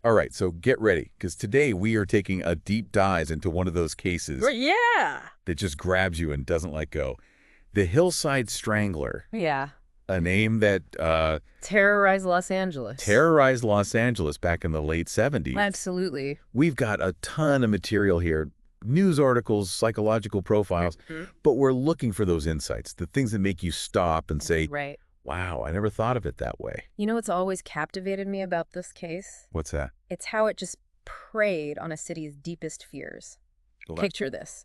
All right, so get ready, because today we are taking a deep dive into one of those cases Yeah. that just grabs you and doesn't let go. The Hillside Strangler, Yeah. a name that Terrorized Los Angeles. terrorized Los Angeles back in the late 70s. Absolutely. We've got a ton of material here, news articles, psychological profiles, but we're looking for those insights, the things that make you stop and say, Right. wow, I never thought of it that way. You know what's always captivated me about this case? What's that? It's how it just preyed on a city's deepest fears. Well, Picture this.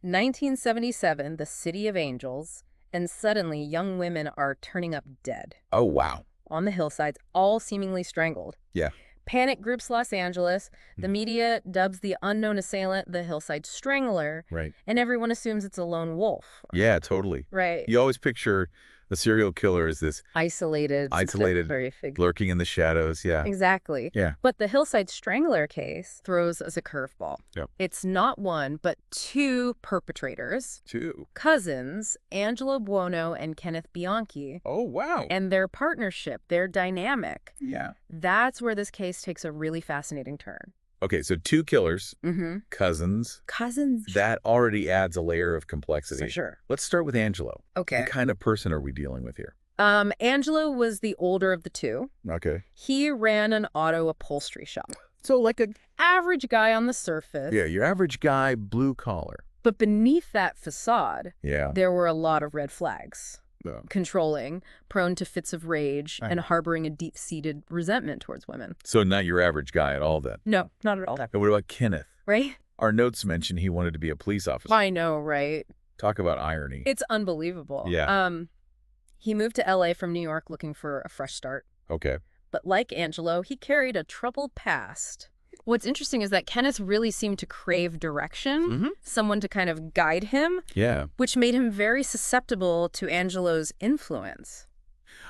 1977, the City of Angels, and suddenly young women are turning up dead oh, wow. on the hillsides, all seemingly strangled. Yeah. Panic grips Los Angeles. The media dubs the unknown assailant the Hillside Strangler, Right. and everyone assumes it's a lone wolf. Yeah, totally. Right. You always picture a serial killer as this Isolated, very figure. lurking in the shadows. Yeah. Exactly. Yeah. But the Hillside Strangler case throws us a curveball. Yep. It's not one, but two perpetrators, Two. cousins, Angelo Buono and Kenneth Bianchi, Oh, wow. and their partnership, their dynamic. Yeah. That's where this case takes a really fascinating turn. Okay, so two killers, cousins. Cousins? That already adds a layer of complexity. For sure. Let's start with Angelo. Okay. What kind of person are we dealing with here? Angelo was the older of the two. Okay. He ran an auto upholstery shop. So like a, Average guy on the surface. yeah, your average guy, blue collar. But beneath that facade, Yeah. there were a lot of red flags. Oh. Controlling, prone to fits of rage, Right. and harboring a deep-seated resentment towards women. So not your average guy at all then. No, not at all. And what about Kenneth? Right? Our notes mention he wanted to be a police officer. I know, right? Talk about irony. It's unbelievable. Yeah. He moved to L.A. from New York looking for a fresh start. Okay. But like Angelo, he carried a troubled past. What's interesting is that Kenneth really seemed to crave direction, someone to kind of guide him, Yeah. which made him very susceptible to Angelo's influence.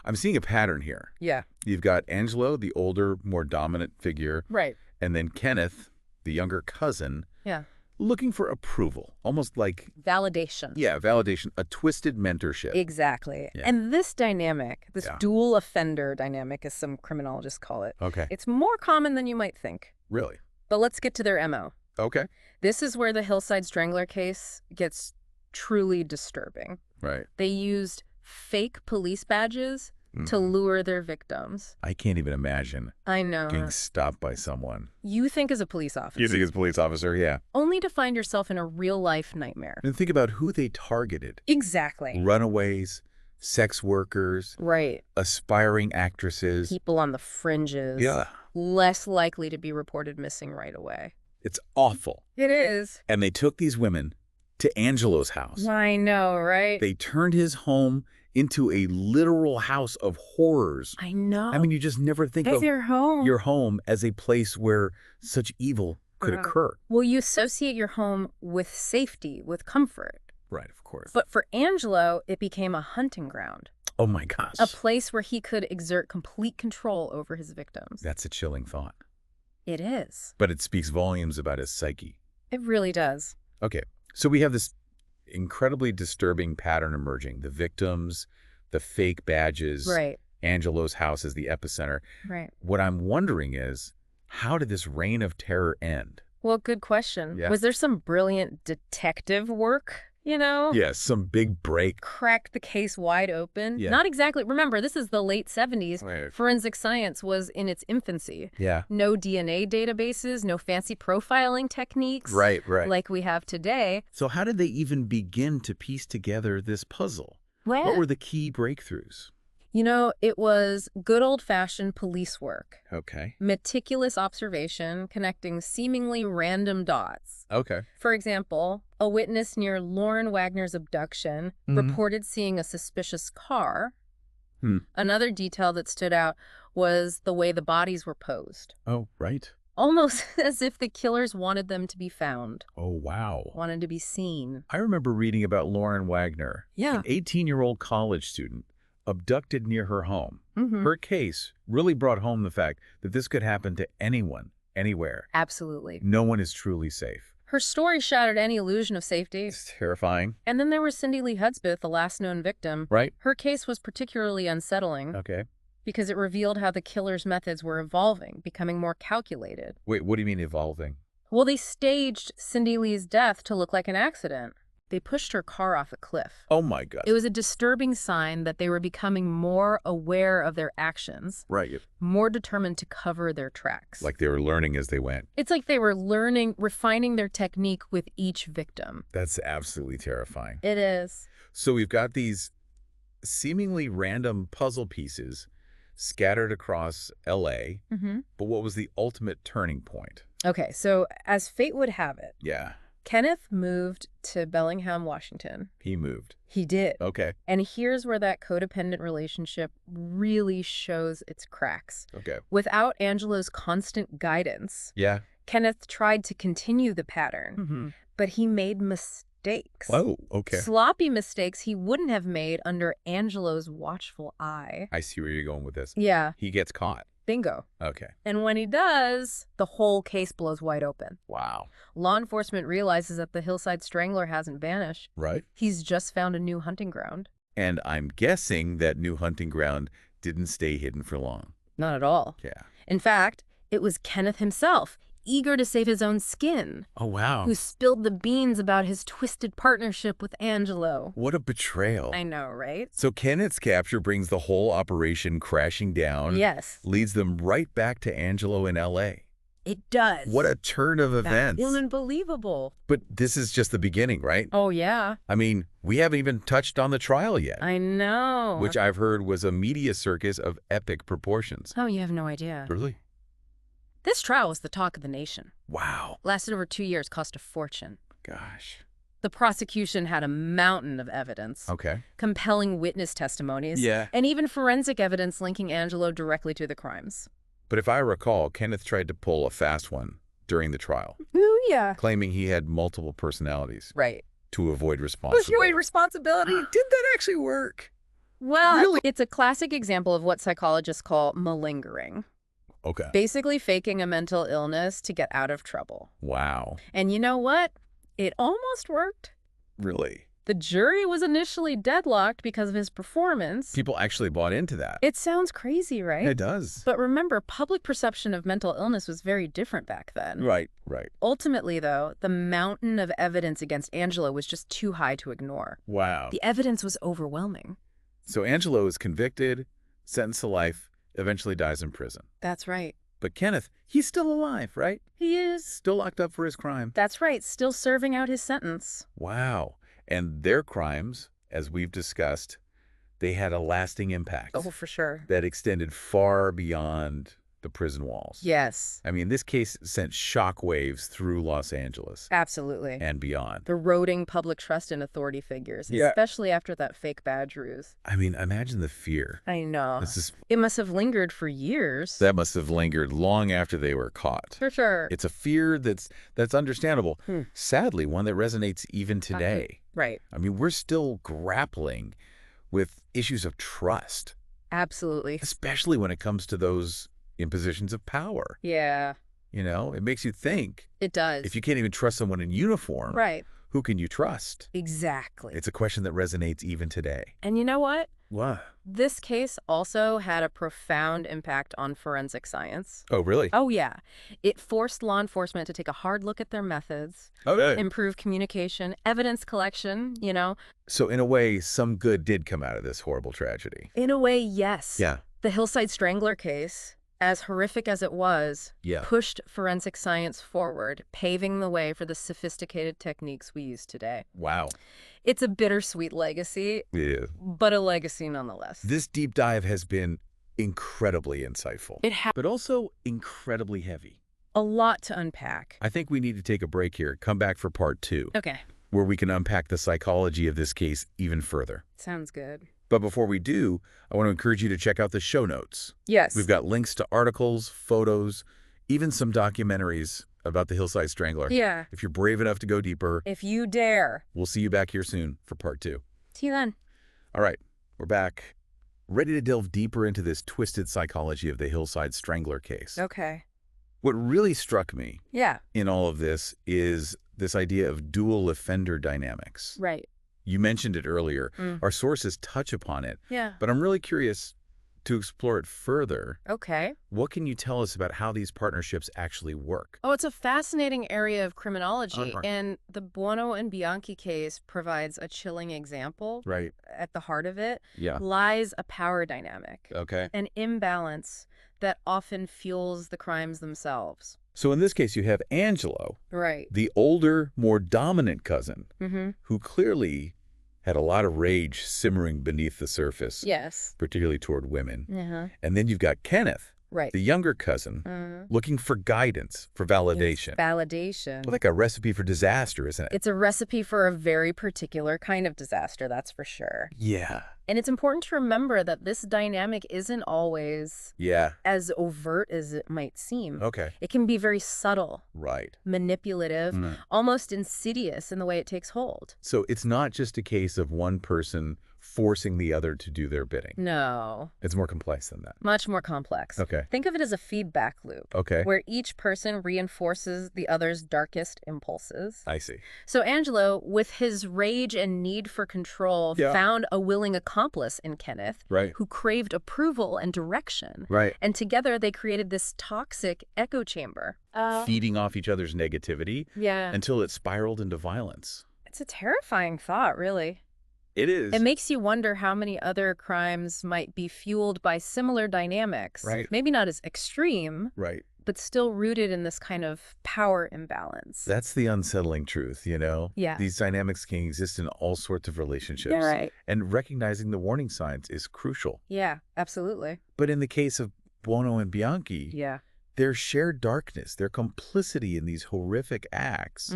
I'm seeing a pattern here. Yeah. You've got Angelo, the older, more dominant figure, Right. and then Kenneth, the younger cousin, Yeah. looking for approval, almost like, Validation. yeah, validation, a twisted mentorship. Exactly. Yeah. And this dynamic, this Yeah. dual offender dynamic, as some criminologists call it, Okay. it's more common than you might think. Really? But let's get to their MO. Okay. This is where the Hillside Strangler case gets truly disturbing. Right. They used fake police badges to lure their victims. I can't even imagine I know. getting stopped by someone. You think as a police officer. You think it's a police officer? Yeah. Only to find yourself in a real-life nightmare. And think about who they targeted. Exactly. Runaways, sex workers, Right. aspiring actresses. People on the fringes. Yeah. Less likely to be reported missing right away. It's awful. It is. And they took these women to Angelo's house. I know, right? They turned his home into a literal house of horrors. I know. I mean, you just never think That's of your home. your home as a place where such evil could occur. Well, you associate your home with safety, with comfort. Right, of course. But for Angelo, it became a hunting ground. Oh my gosh. A place where he could exert complete control over his victims. That's a chilling thought. It is. But it speaks volumes about his psyche. It really does. Okay, so we have this incredibly disturbing pattern emerging. The victims, the fake badges, Right. Angelo's house is the epicenter. Right. What I'm wondering is, how did this reign of terror end? Well, good question. Yeah. Was there some brilliant detective work, you know? Yes, some big break. Cracked the case wide open? Yeah. Not exactly. Remember, this is the late 70s. Right. Forensic science was in its infancy. Yeah. No DNA databases, no fancy profiling techniques. Right. Like we have today. So how did they even begin to piece together this puzzle? Well, What were the key breakthroughs? you know, it was good old-fashioned police work. Okay. Meticulous observation connecting seemingly random dots. Okay. For example, a witness near Lauren Wagner's abduction reported seeing a suspicious car. Another detail that stood out was the way the bodies were posed. Oh, right. Almost as if the killers wanted them to be found, Oh, wow. wanted to be seen. I remember reading about Lauren Wagner, Yeah. an 18-year-old college student abducted near her home. Mm-hmm. Her case really brought home the fact that this could happen to anyone, anywhere. Absolutely. No one is truly safe. Her story shattered any illusion of safety. It's terrifying. And then there was Cindy Lee Hudspeth, the last known victim. Right? Her case was particularly unsettling. Okay. because it revealed how the killer's methods were evolving, becoming more calculated. Wait, what do you mean evolving? Well, they staged Cindy Lee's death to look like an accident. They pushed her car off a cliff. Oh my God. It was a disturbing sign that they were becoming more aware of their actions, Right. more determined to cover their tracks. Like they were learning as they went. It's like they were refining their technique with each victim. That's absolutely terrifying. It is. So we've got these seemingly random puzzle pieces scattered across L.A., but what was the ultimate turning point? Okay, so as fate would have it, Yeah, Kenneth moved to Bellingham, Washington. he moved. He did. Okay, And here's where that codependent relationship really shows its cracks. okay. Without Angelo's constant guidance, Yeah. Kenneth tried to continue the pattern, but he made mistakes. Oh, okay. Sloppy mistakes he wouldn't have made under Angelo's watchful eye. I see where you're going with this. Yeah, He gets caught. bingo. Okay. And when he does, the whole case blows wide open. Wow. Law enforcement realizes that the Hillside Strangler hasn't vanished. Right. He's just found a new hunting ground. And I'm guessing that new hunting ground didn't stay hidden for long. Not at all. Yeah. In fact, it was Kenneth himself, eager to save his own skin, Oh, wow. who spilled the beans about his twisted partnership with Angelo. What a betrayal. I know, right? So Kenneth's capture brings the whole operation crashing down. Yes, Leads them right back to Angelo in L.A. it does. What a turn of events. Unbelievable. But this is just the beginning, right? Oh, yeah. I mean, we haven't even touched on the trial yet, I know. which I've heard was a media circus of epic proportions. Oh, you have no idea. Really? This trial was the talk of the nation. Wow. Lasted over 2 years, cost a fortune. Gosh. The prosecution had a mountain of evidence, Okay. compelling witness testimonies, Yeah. and even forensic evidence linking Angelo directly to the crimes. But if I recall, Kenneth tried to pull a fast one during the trial, Ooh, yeah. claiming he had multiple personalities Right. to avoid responsibility. responsibility. Did that actually work? Well, Really? it's a classic example of what psychologists call malingering. Okay. Basically faking a mental illness to get out of trouble. Wow. And you know what? It almost worked. Really? The jury was initially deadlocked because of his performance. People actually bought into that. It sounds crazy, right? It does. But remember, public perception of mental illness was very different back then. Right, right. Ultimately, though, the mountain of evidence against Angelo was just too high to ignore. Wow. The evidence was overwhelming. So Angelo is convicted, sentenced to life, eventually dies in prison. That's right. But Kenneth, he's still alive, right? He is. Still locked up for his crime. That's right. Still serving out his sentence. Wow. And their crimes, as we've discussed, they had a lasting impact Oh, for sure. that extended far beyond the prison walls. Yes, I mean, this case sent shockwaves through Los Angeles absolutely. and beyond. Eroding public trust in authority figures, Yeah. especially after that fake badge ruse. I mean, imagine the fear. I know. This is, It must have lingered for years. that must have lingered long after they were caught. For sure. It's a fear that's understandable. Hmm. Sadly, one that resonates even today. Right. I mean, we're still grappling with issues of trust, Absolutely. especially when it comes to those in positions of power. Yeah, You know, it makes you think, it does. if you can't even trust someone in uniform, Right. who can you trust? Exactly. It's a question that resonates even today. And you know what? What? This case also had a profound impact on forensic science. Oh, really? Oh, yeah. It forced law enforcement to take a hard look at their methods, Okay. improve communication, evidence collection, you know. So in a way, some good did come out of this horrible tragedy. In a way, yes. Yeah. The Hillside Strangler case, as horrific as it was, Yeah. pushed forensic science forward, paving the way for the sophisticated techniques we use today. Wow. It's a bittersweet legacy, Yeah. but a legacy nonetheless. This deep dive has been incredibly insightful, It had but also incredibly heavy. a lot to unpack. I think we need to take a break here, come back for part 2, Okay, where we can unpack the psychology of this case even further. sounds good. But before we do, I want to encourage you to check out the show notes. Yes. We've got links to articles, photos, even some documentaries about the Hillside Strangler. Yeah. If you're brave enough to go deeper, If you dare. we'll see you back here soon for part 2. See you then. All right, we're back, ready to delve deeper into this twisted psychology of the Hillside Strangler case. Okay. What really struck me Yeah. in all of this is this idea of dual offender dynamics. Right. You mentioned it earlier. Mm. Our sources touch upon it, Yeah. but I'm really curious, To explore it further, Okay. what can you tell us about how these partnerships actually work? Oh, it's a fascinating area of criminology, Right. and the Buono and Bianchi case provides a chilling example. Right. At the heart of it Yeah. lies a power dynamic, Okay. an imbalance that often fuels the crimes themselves. So in this case, you have Angelo, Right. the older, more dominant cousin, Mm-hmm. who clearly had a lot of rage simmering beneath the surface, Yes. particularly toward women. Uh-huh. And then you've got Kenneth, Right. the younger cousin, looking for guidance, for validation. Yes, validation. Like a recipe for disaster, isn't it? It's a recipe for a very particular kind of disaster, that's for sure. Yeah. And it's important to remember that this dynamic isn't always Yeah. as overt as it might seem. Okay. It can be very subtle, Right. manipulative, almost insidious in the way it takes hold. So it's not just a case of one person forcing the other to do their bidding. No, It's more complex than that. much more complex. Okay. Think of it as a feedback loop. Okay. Where each person reinforces the other's darkest impulses. I see. So Angelo, with his rage and need for control, Yeah. found a willing accomplice in Kenneth, Right. who craved approval and direction. Right. And together they created this toxic echo chamber. Feeding off each other's negativity Yeah. until it spiraled into violence. It's a terrifying thought, really. It is. It makes you wonder how many other crimes might be fueled by similar dynamics. Right. Maybe not as extreme, Right. but still rooted in this kind of power imbalance. That's the unsettling truth, you know? Yeah. These dynamics can exist in all sorts of relationships. Yeah, right. And recognizing the warning signs is crucial. Yeah, absolutely. But in the case of Buono and Bianchi, Yeah. their shared darkness, their complicity in these horrific acts,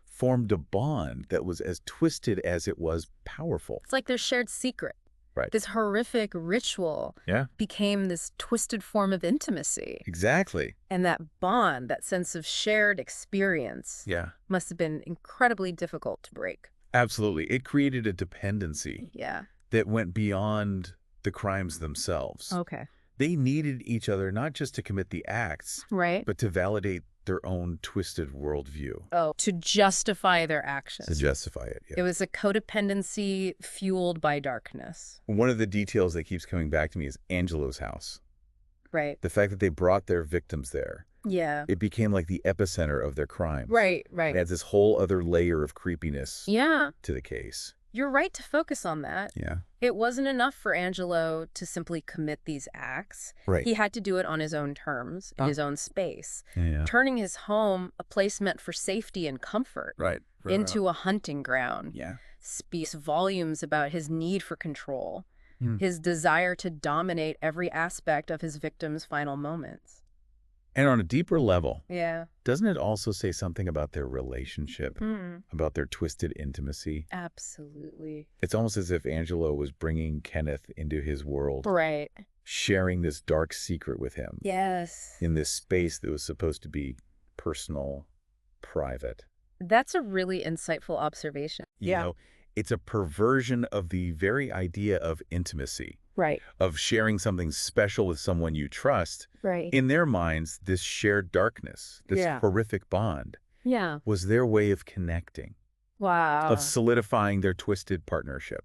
formed a bond that was as twisted as it was powerful. It's like their shared secret. Right. This horrific ritual Yeah. became this twisted form of intimacy. Exactly. And that bond, that sense of shared experience, Yeah. must have been incredibly difficult to break. Absolutely. It created a dependency Yeah. that went beyond the crimes themselves. Okay. They needed each other not just to commit the acts, Right. but to validate their own twisted worldview. Oh, to justify their actions. To justify it, yeah. It was a codependency fueled by darkness. One of the details that keeps coming back to me is Angelo's house. Right. The fact that they brought their victims there. Yeah. It became like the epicenter of their crimes. Right, It right. adds this whole other layer of creepiness Yeah. to the case. You're right to focus on that. Yeah. It wasn't enough for Angelo to simply commit these acts. Right. He had to do it on his own terms, in his own space, Yeah. turning his home, a place meant for safety and comfort, Right. into a hunting ground. Yeah. Speaks volumes about his need for control, Hmm. his desire to dominate every aspect of his victim's final moments. And on a deeper level, Yeah. doesn't it also say something about their relationship, about their twisted intimacy? Absolutely. It's almost as if Angelo was bringing Kenneth into his world, Right. sharing this dark secret with him Yes. in this space that was supposed to be personal, private. That's a really insightful observation. You know, it's a perversion of the very idea of intimacy, Right. of sharing something special with someone you trust. Right. In their minds, this shared darkness, this Yeah. horrific bond, Yeah. was their way of connecting, Wow. of solidifying their twisted partnership.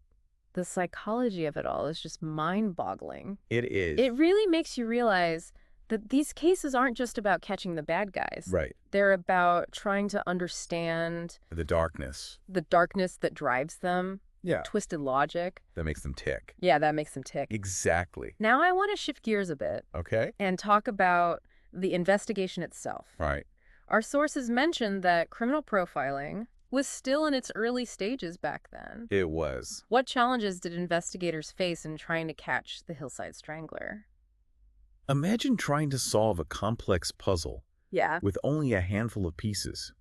The psychology of it all is just mind-boggling. It is. It really makes you realize that these cases aren't just about catching the bad guys. Right. They're about trying to understand The darkness. the darkness that drives them, Yeah. twisted logic. That makes them tick. Yeah, that makes them tick. Exactly. Now I want to shift gears a bit Okay. and talk about the investigation itself. All right. Our sources mentioned that criminal profiling was still in its early stages back then. It was. What challenges did investigators face in trying to catch the Hillside Strangler? Imagine trying to solve a complex puzzle Yeah. with only a handful of pieces.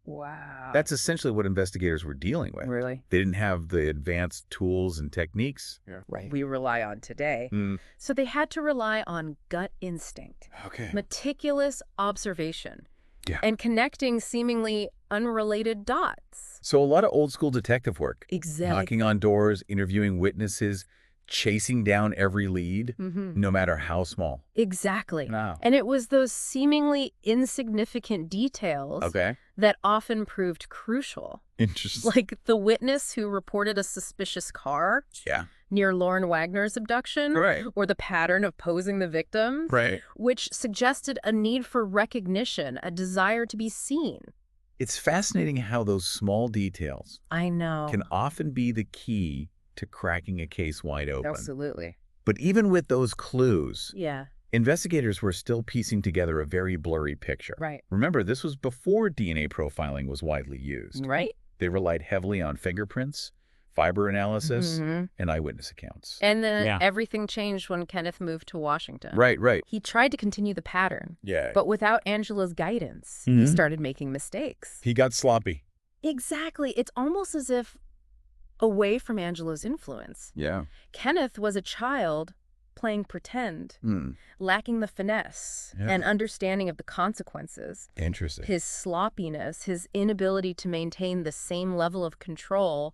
Wow. That's essentially what investigators were dealing with. really They didn't have the advanced tools and techniques. right. We rely on today. So they had to rely on gut instinct, Okay. meticulous observation, Yeah. and connecting seemingly unrelated dots. So a lot of old school detective work. Exactly. Knocking on doors, interviewing witnesses, chasing down every lead, no matter how small. Exactly. Wow. And it was those seemingly insignificant details Okay. that often proved crucial. Interesting. Like the witness who reported a suspicious car Yeah. near Lauren Wagner's abduction, Right. or the pattern of posing the victims, Right. which suggested a need for recognition, a desire to be seen. It's fascinating how those small details I know. can often be the key to cracking a case wide open. Absolutely. But even with those clues, Yeah. investigators were still piecing together a very blurry picture. Right. Remember, this was before DNA profiling was widely used. Right. They relied heavily on fingerprints, fiber analysis, Mm-hmm. and eyewitness accounts. And then everything changed when Kenneth moved to Washington. Right, right. He tried to continue the pattern, Yeah. but without Angela's guidance, he started making mistakes. He got sloppy. Exactly. It's almost as if away from Angela's influence. Yeah. Kenneth was a child playing pretend, lacking the finesse and understanding of the consequences. Interesting. His sloppiness, his inability to maintain the same level of control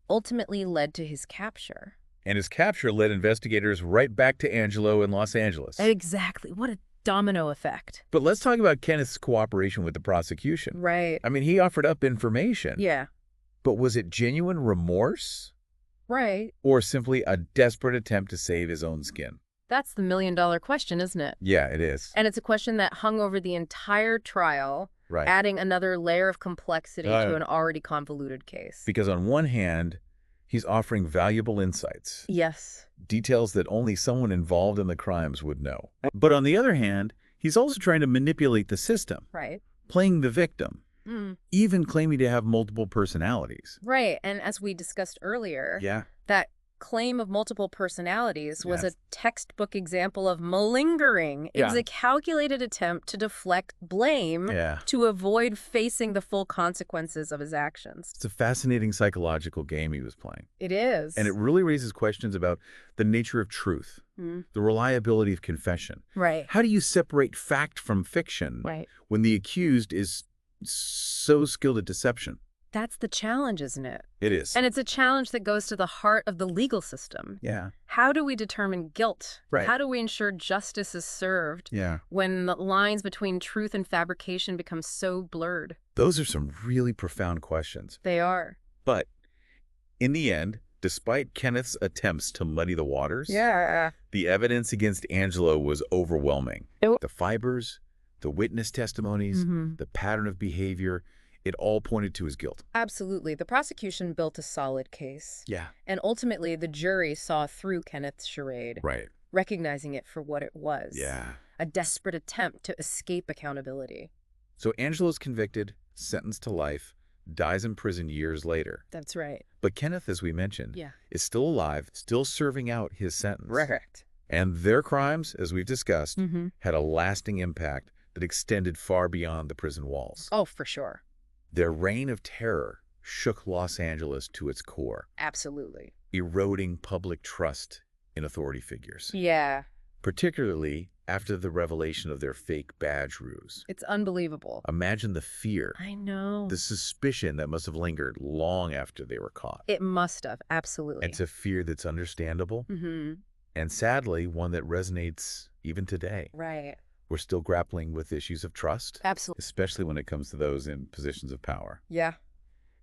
ultimately led to his capture. And his capture led investigators right back to Angelo in Los Angeles. Exactly. What a domino effect. But let's talk about Kenneth's cooperation with the prosecution. Right. I mean, he offered up information. Yeah. But was it genuine remorse? Right. Or simply a desperate attempt to save his own skin? That's the million-dollar question, isn't it? Yeah, it is. And it's a question that hung over the entire trial, Right. adding another layer of complexity to an already convoluted case. Because on one hand, he's offering valuable insights. Yes. Details that only someone involved in the crimes would know. But on the other hand, he's also trying to manipulate the system. Right. Playing the victim. Even claiming to have multiple personalities. Right. And as we discussed earlier, that claim of multiple personalities was a textbook example of malingering. It was a calculated attempt to deflect blame to avoid facing the full consequences of his actions. It's a fascinating psychological game he was playing. It is. And it really raises questions about the nature of truth, the reliability of confession. Right. How do you separate fact from fiction when the accused is so skilled at deception? That's the challenge, isn't it? It is. And it's a challenge that goes to the heart of the legal system. Yeah. How do we determine guilt? Right. How do we ensure justice is served when the lines between truth and fabrication become so blurred? Those are some really profound questions. They are. But in the end, despite Kenneth's attempts to muddy the waters, the evidence against Angelo was overwhelming. The fibers, the witness testimonies, the pattern of behavior, it all pointed to his guilt. Absolutely. The prosecution built a solid case. Yeah. And ultimately, the jury saw through Kenneth's charade, Right. recognizing it for what it was. Yeah. A desperate attempt to escape accountability. So Angelo's convicted, sentenced to life, dies in prison years later. That's right. But Kenneth, as we mentioned, is still alive, still serving out his sentence. Correct. And their crimes, as we've discussed, had a lasting impact that extended far beyond the prison walls. Oh, for sure. Their reign of terror shook Los Angeles to its core, Absolutely. eroding public trust in authority figures. Yeah. Particularly after the revelation of their fake badge ruse. It's unbelievable. Imagine the fear, I know. the suspicion that must have lingered long after they were caught. It must have. Absolutely. It's a fear that's understandable, and sadly, one that resonates even today. Right. We're still grappling with issues of trust, Absolutely. especially when it comes to those in positions of power. Yeah.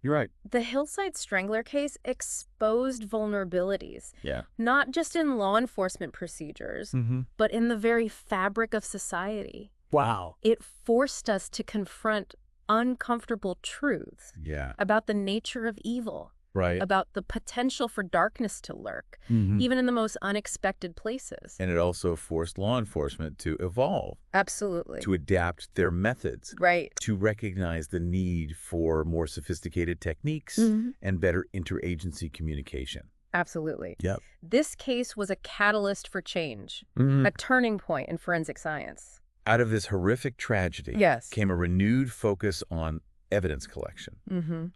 You're right. The Hillside Strangler case exposed vulnerabilities, Yeah. not just in law enforcement procedures, but in the very fabric of society. Wow. It forced us to confront uncomfortable truths Yeah. about the nature of evil, Right. about the potential for darkness to lurk, even in the most unexpected places. And it also forced law enforcement to evolve, Absolutely. to adapt their methods, Right. to recognize the need for more sophisticated techniques and better interagency communication. Absolutely. Yep. This case was a catalyst for change, a turning point in forensic science. Out of this horrific tragedy came a renewed focus on evidence collection,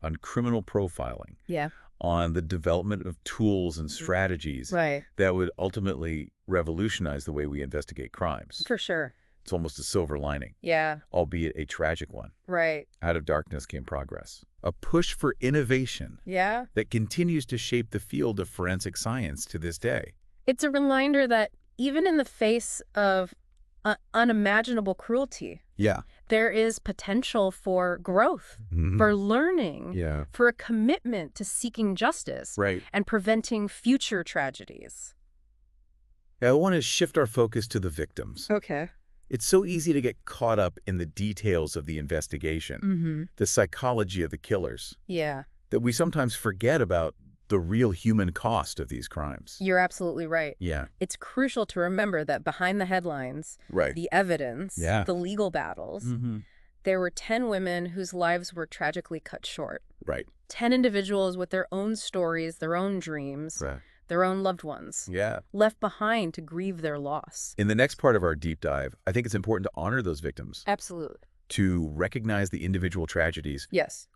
on criminal profiling, on the development of tools and strategies that would ultimately revolutionize the way we investigate crimes. For sure. It's almost a silver lining, Yeah. albeit a tragic one. Right. Out of darkness came progress. A push for innovation Yeah. that continues to shape the field of forensic science to this day. It's a reminder that even in the face of unimaginable cruelty, There is potential for growth, for learning, for a commitment to seeking justice and preventing future tragedies. I want to shift our focus to the victims. Okay. It's so easy to get caught up in the details of the investigation, the psychology of the killers, that we sometimes forget about the real human cost of these crimes. You're absolutely right. Yeah. It's crucial to remember that behind the headlines, the evidence, the legal battles, there were 10 women whose lives were tragically cut short. 10 individuals with their own stories, their own dreams, their own loved ones, left behind to grieve their loss. In the next part of our deep dive, I think it's important to honor those victims. Absolutely. To recognize the individual tragedies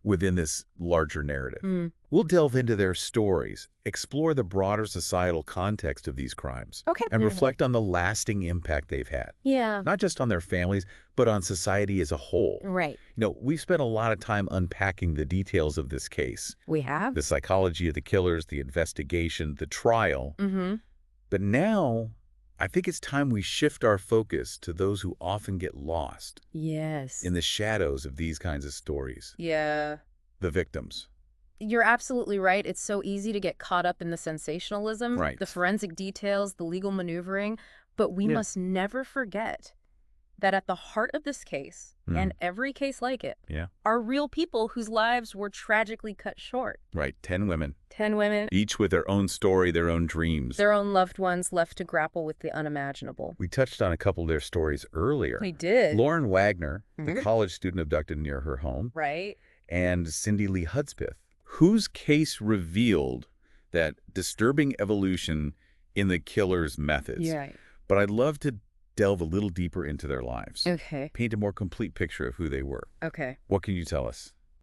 within this larger narrative. We'll delve into their stories, explore the broader societal context of these crimes, and reflect on the lasting impact they've had. Not just on their families, but on society as a whole. Right. You know, we've spent a lot of time unpacking the details of this case. We have. The psychology of the killers, the investigation, the trial. But now, I think it's time we shift our focus to those who often get lost. In the shadows of these kinds of stories. The victims. You're absolutely right. It's so easy to get caught up in the sensationalism, the forensic details, the legal maneuvering, but we must never forget that at the heart of this case, and every case like it, are real people whose lives were tragically cut short. 10 women. 10 women. Each with their own story, their own dreams. Their own loved ones left to grapple with the unimaginable. We touched on a couple of their stories earlier. We did. Lauren Wagner, the college student abducted near her home. And Cindy Lee Hudspeth, whose case revealed that disturbing evolution in the killer's methods. But I'd love to delve a little deeper into their lives. Paint a more complete picture of who they were. What can you tell us?